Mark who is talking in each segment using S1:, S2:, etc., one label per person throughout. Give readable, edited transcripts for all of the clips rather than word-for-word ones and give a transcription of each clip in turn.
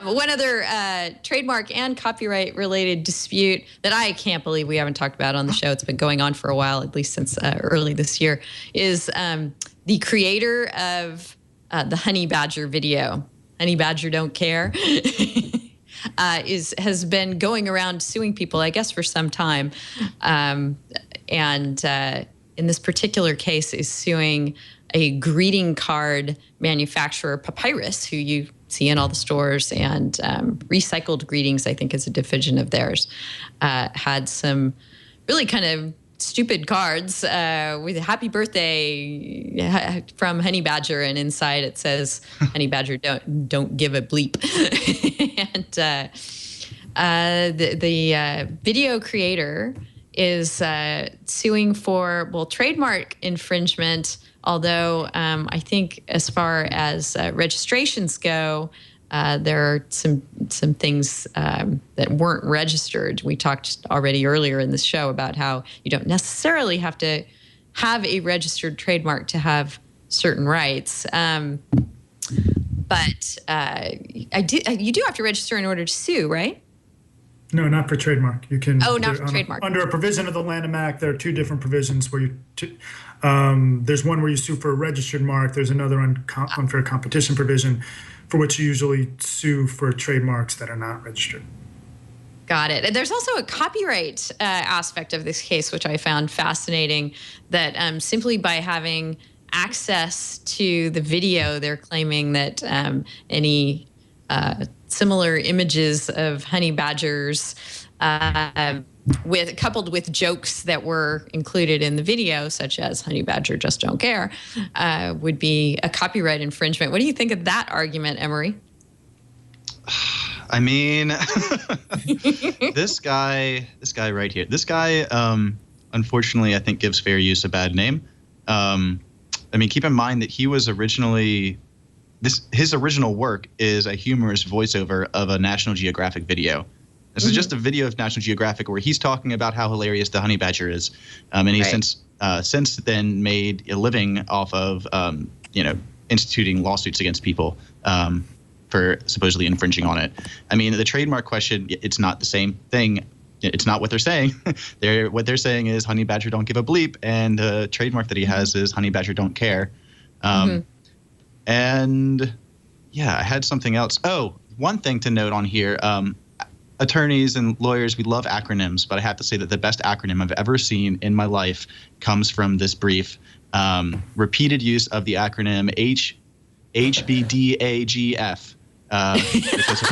S1: One other trademark and copyright related dispute that I can't believe we haven't talked about on the show, it's been going on for a while, at least since early this year, is the creator of the Honey Badger video, Honey Badger Don't Care, has been going around suing people, I guess, for some time. And in this particular case is suing a greeting card manufacturer, Papyrus, who you see in all the stores, and Recycled Greetings, I think, is a division of theirs, had some really kind of stupid cards with a happy birthday from Honey Badger, and inside it says, "Honey Badger, don't give a bleep." And the video creator is suing for, well, trademark infringement. Although I think as far as registrations go, there are some things that weren't registered. We talked already earlier in the show about how you don't necessarily have to have a registered trademark to have certain rights. But you do have to register in order to sue, right?
S2: No, not for trademark. You can.
S1: Oh, not for trademark.
S2: Under a provision of the Lanham Act, there are two different provisions where there's one where you sue for a registered mark. There's another unfair competition provision for which you usually sue for trademarks that are not registered.
S1: Got it. And there's also a copyright aspect of this case, which I found fascinating, that simply by having access to the video, they're claiming that any similar images of honey badgers coupled with jokes that were included in the video, such as "Honey Badger just don't care," would be a copyright infringement. What do you think of that argument, Emory?
S3: I mean, this guy right here, unfortunately, I think gives fair use a bad name. I mean, keep in mind that he was originally, his original work is a humorous voiceover of a National Geographic video. This is just a video of National Geographic where he's talking about how hilarious the honey badger is, and he's since then made a living off of instituting lawsuits against people for supposedly infringing on it. I mean, the trademark question, it's not the same thing. It's not what they're saying. What they're saying is honey badger don't give a bleep, and the trademark that he has is honey badger don't care. And yeah, I had something else. Oh, one thing to note on here. Attorneys and lawyers, we love acronyms, but I have to say that the best acronym I've ever seen in my life comes from this brief. Repeated use of the acronym HBDAGF. Because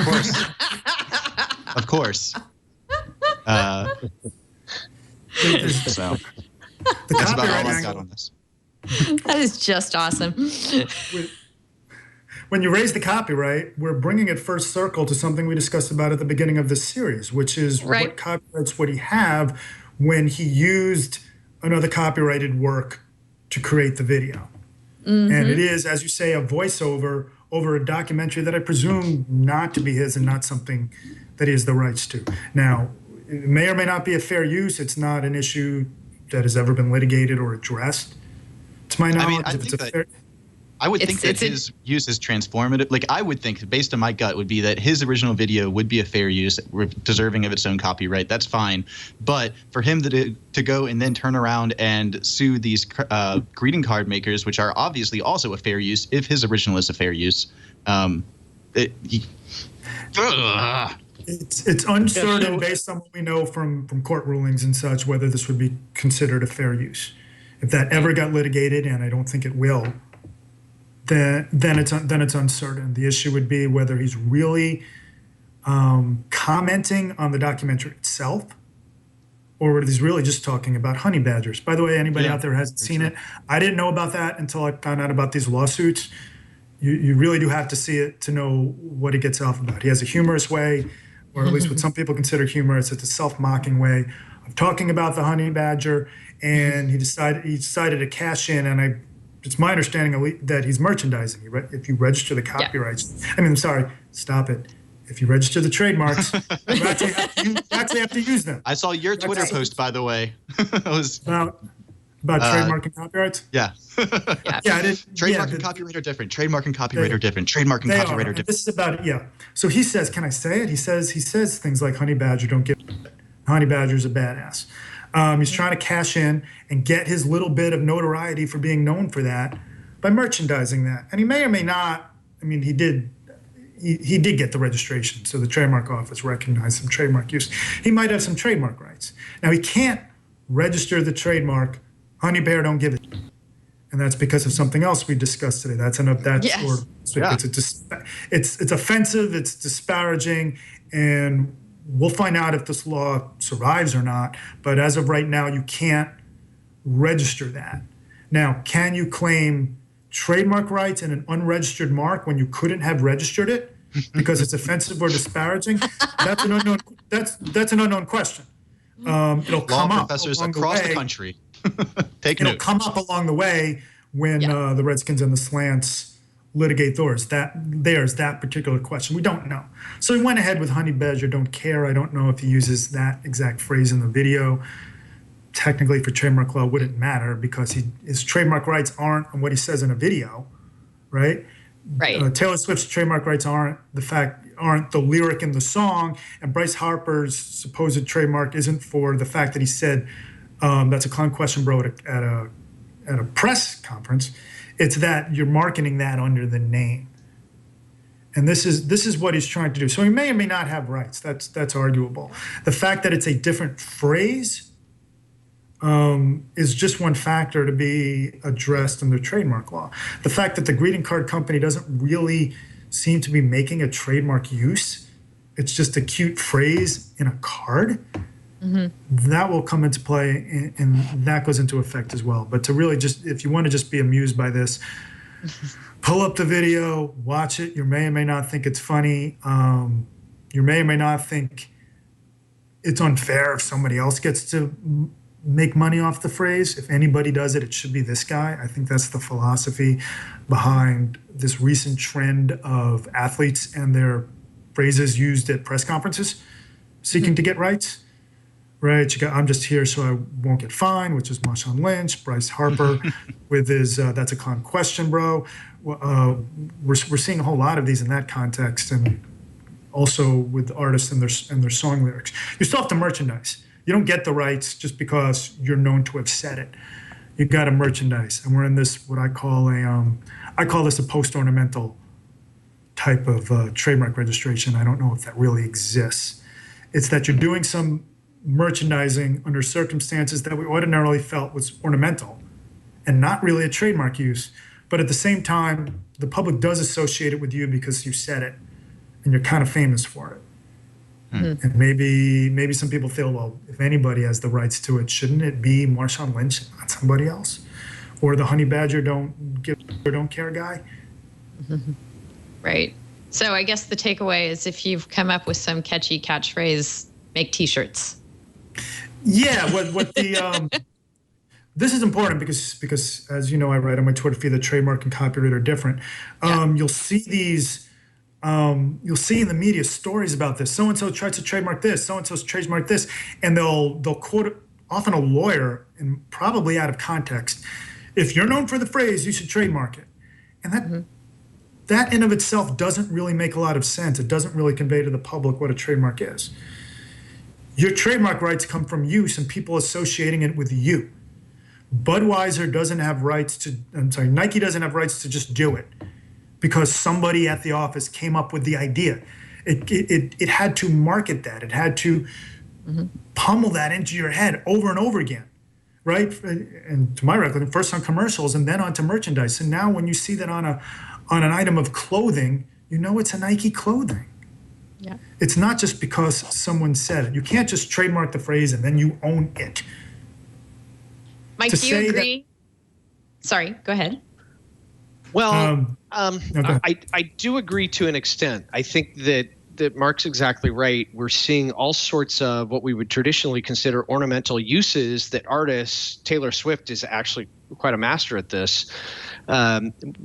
S3: of course. So that's about all I've got on this.
S1: That is just awesome.
S2: When you raise the copyright, we're bringing it first circle to something we discussed about at the beginning of this series, which is what copyrights would he have when he used another copyrighted work to create the video. And it is, as you say, a voiceover over a documentary that I presume not to be his and not something that he has the rights to. Now, it may or may not be a fair use. It's not an issue that has ever been litigated or addressed. To my knowledge,
S3: I would think that his use is transformative. Like, I would think, based on my gut, would be that his original video would be a fair use, deserving of its own copyright. That's fine. But for him to go and then turn around and sue these greeting card makers, which are obviously also a fair use, if his original is a fair use,
S2: it's uncertain based on what we know from court rulings and such whether this would be considered a fair use. If that ever got litigated, and I don't think it will, then it's uncertain. The issue would be whether he's really commenting on the documentary itself, or whether he's really just talking about honey badgers. By the way, anybody out there who hasn't seen it, I didn't know about that until I found out about these lawsuits. You really do have to see it to know what he gets off about. He has a humorous way, or at least what some people consider humorous. It's a self-mocking way of talking about the honey badger, and he decided to cash in. And it's my understanding that he's merchandising. If you register the copyrights, stop it. If you register the trademarks, you actually have to use them.
S3: I saw your Twitter post, by the way.
S2: About trademark and copyrights?
S3: Yeah.
S2: Yeah, I did.
S3: Trademark and copyright are different. Trademark and copyright are different. Trademark and copyright are different.
S2: This is about, So he says, can I say it? He says things like honey badger, don't give it. Honey badger's a badass. He's trying to cash in and get his little bit of notoriety for being known for that by merchandising that. And he may or may not, I mean, he did get the registration, so the trademark office recognized some trademark use. He might have some trademark rights. Now, he can't register the trademark, honey bear, don't give it. And that's because of something else we discussed today. It's offensive, it's disparaging, and we'll find out if this law survives or not. But as of right now, you can't register that. Now, can you claim trademark rights in an unregistered mark when you couldn't have registered it because it's offensive or disparaging? That's an unknown. That's an unknown question. It'll come up
S3: professors
S2: along
S3: across
S2: the
S3: the country.
S2: It'll come up along the way when the Redskins and the Slants litigate there's that particular question. We don't know. So he went ahead with honey badger, don't care. I don't know if he uses that exact phrase in the video. Technically, for trademark law, wouldn't matter because his trademark rights aren't on what he says in a video, right?
S1: Right.
S2: Taylor Swift's trademark rights aren't the lyric in the song, and Bryce Harper's supposed trademark isn't for the fact that he said that's a clown question, bro, at a press conference. It's that you're marketing that under the name, and this is what he's trying to do. So he may or may not have rights. That's arguable. The fact that it's a different phrase is just one factor to be addressed under trademark law. The fact that the greeting card company doesn't really seem to be making a trademark use, it's just a cute phrase in a card, that will come into play, and that goes into effect as well. But to really if you want to just be amused by this, pull up the video, watch it. You may or may not think it's funny. You may or may not think it's unfair if somebody else gets to make money off the phrase. If anybody does it, it should be this guy. I think that's the philosophy behind this recent trend of athletes and their phrases used at press conferences seeking to get rights. Right, I'm just here so I won't get fined, which is Marshawn Lynch. Bryce Harper with his that's a clown question, bro. We're seeing a whole lot of these in that context, and also with artists and their song lyrics. You still have to merchandise. You don't get the rights just because you're known to have said it. You got to merchandise, and we're in this what I call this a post-ornamental type of trademark registration. I don't know if that really exists. It's that you're doing some merchandising under circumstances that we ordinarily felt was ornamental and not really a trademark use. But at the same time, the public does associate it with you because you said it and you're kind of famous for it. And maybe some people feel, well, if anybody has the rights to it, shouldn't it be Marshawn Lynch, not somebody else? Or the honey badger don't care guy?
S1: Right. So I guess the takeaway is if you've come up with some catchy catchphrase, make T-shirts.
S2: Yeah, what the this is important because as you know, I write on my Twitter feed that trademark and copyright are different. You'll see these, you'll see in the media stories about this. So and so tries to trademark this. So and so's trademark this, and they'll quote often a lawyer and probably out of context. If you're known for the phrase, you should trademark it, and that in of itself doesn't really make a lot of sense. It doesn't really convey to the public what a trademark is. Your trademark rights come from use and people associating it with you. Budweiser doesn't have rights to, Nike doesn't have rights to just do it because somebody at the office came up with the idea. It had to market that. It had to pummel that into your head over and over again, right? And to my recollection, first on commercials and then onto merchandise. And now when you see that on an item of clothing, you know it's a Nike clothing. Yeah. It's not just because someone said it. You can't just trademark the phrase and then you own it.
S1: Mike, do you agree? Sorry, go ahead.
S4: Well, I do agree to an extent. I think that Mark's exactly right. We're seeing all sorts of what we would traditionally consider ornamental uses that artists, Taylor Swift is actually quite a master at this.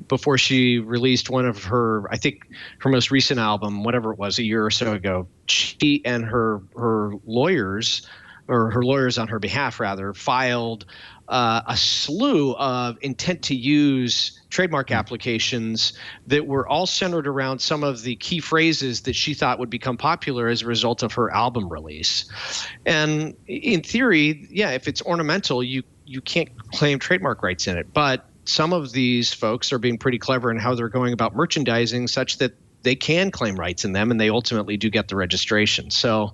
S4: Before she released one of her, I think her most recent album, whatever it was, a year or so ago, she and her lawyers or her lawyers on her behalf rather, filed a slew of intent to use trademark applications that were all centered around some of the key phrases that she thought would become popular as a result of her album release. And in theory, yeah, if it's ornamental, you can't claim trademark rights in it. But some of these folks are being pretty clever in how they're going about merchandising such that they can claim rights in them, and they ultimately do get the registration. So,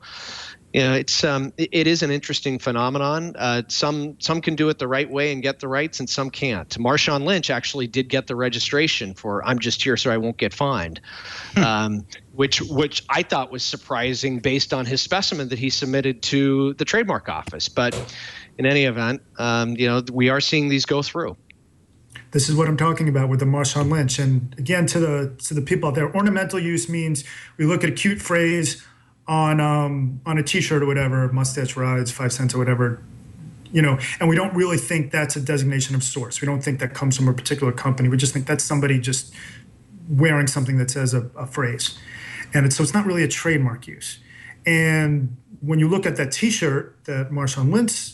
S4: you know, it is an interesting phenomenon. Some can do it the right way and get the rights, and some can't. Marshawn Lynch actually did get the registration for "I'm just here so I won't get fined," which I thought was surprising based on his specimen that he submitted to the trademark office. But in any event, you know, we are seeing these go through.
S2: This is what I'm talking about with the Marshawn Lynch. And again, to the people out there, ornamental use means we look at a cute phrase on a T-shirt or whatever, mustache rides, 5 cents or whatever, you know, and we don't really think that's a designation of source. We don't think that comes from a particular company. We just think that's somebody just wearing something that says a phrase. And so it's not really a trademark use. And when you look at that T-shirt that Marshawn Lynch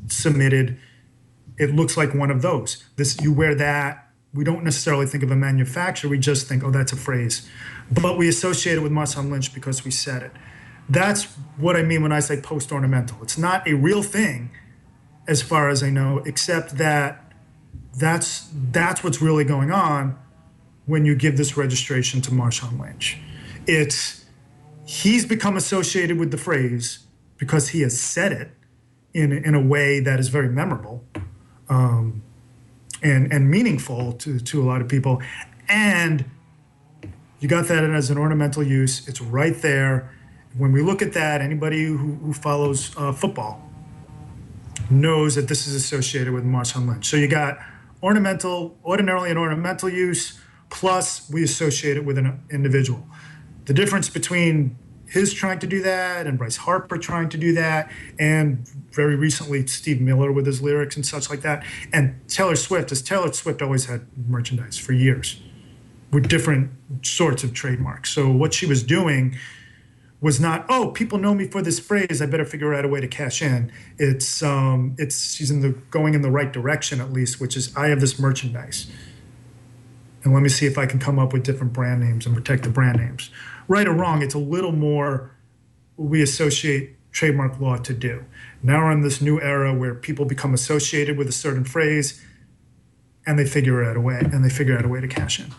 S2: submitted, it looks like one of those. You wear that. We don't necessarily think of a manufacturer. We just think, oh, that's a phrase. But we associate it with Marshawn Lynch because we said it. That's what I mean when I say post-ornamental. It's not a real thing, as far as I know, except that that's what's really going on when you give this registration to Marshawn Lynch. He's become associated with the phrase because he has said it in a way that is very memorable. And meaningful to a lot of people. And you got that as an ornamental use. It's right there. When we look at that, anybody who follows football knows that this is associated with Marshawn Lynch. So you got ordinarily an ornamental use, plus we associate it with an individual. The difference between his trying to do that and Bryce Harper trying to do that, and very recently Steve Miller with his lyrics and such like that, and Taylor Swift always had merchandise for years with different sorts of trademarks. So what she was doing was not, oh, people know me for this phrase, I better figure out a way to cash in. She's going in the right direction at least, which is I have this merchandise. And let me see if I can come up with different brand names and protect the brand names. Right or wrong, it's a little more we associate trademark law to do. Now we're in this new era where people become associated with a certain phrase and they figure out a way to cash in.